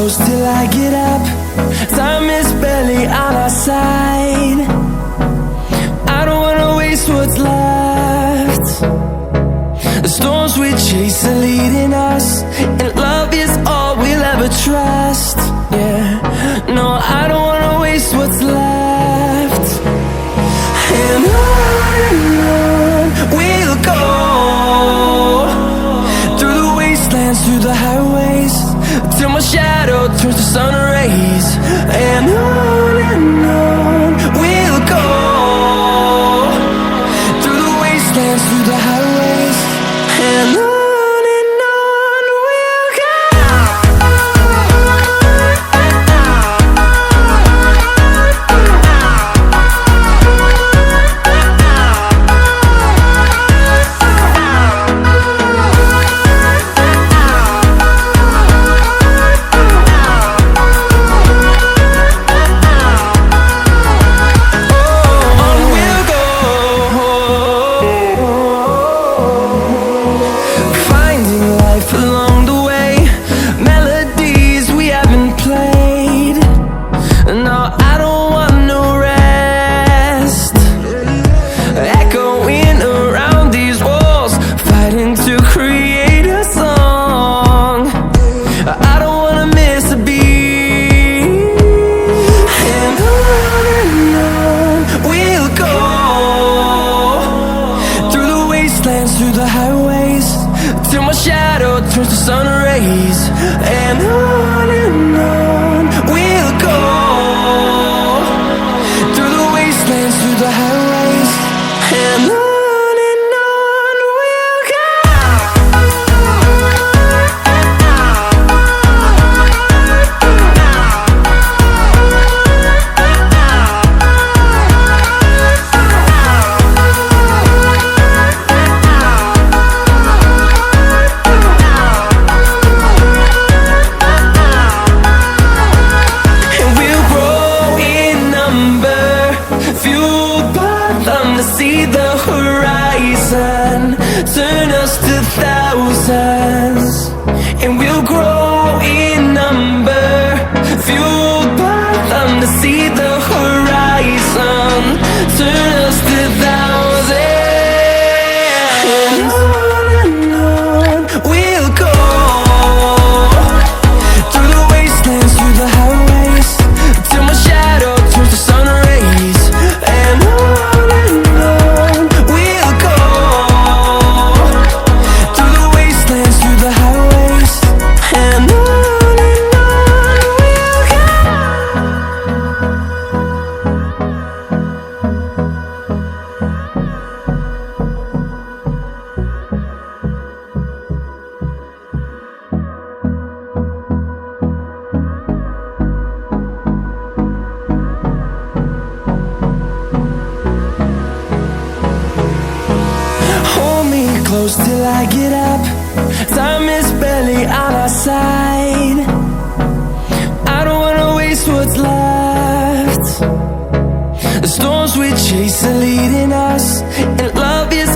close till I get up. Time is barely on our side. I don't wanna waste what's left. The storms we chase are leading us, and love is all we'll ever trust. Yeah, no, I don't wanna waste what's left. And on we'll go, through the wastelands, through the highways, till my shadow turns to sun rays. And on we'll go, through the wastelands, through the highways, and on we'll go. Through the highways, till my shadow turns to sun rays. And on we'll go, through the wastelands, through the highways, and on we'll go. See the horizon turn us to thousands, and we'll grow in number, fueled by them. To see the horizon turn us to thousands, and on we'll go, through the wastelands, through the highways, till my shadow turns to sun rays. And close till I get up. Time is barely on our side. I don't wanna waste what's left. The storms we chase are leading us, and love is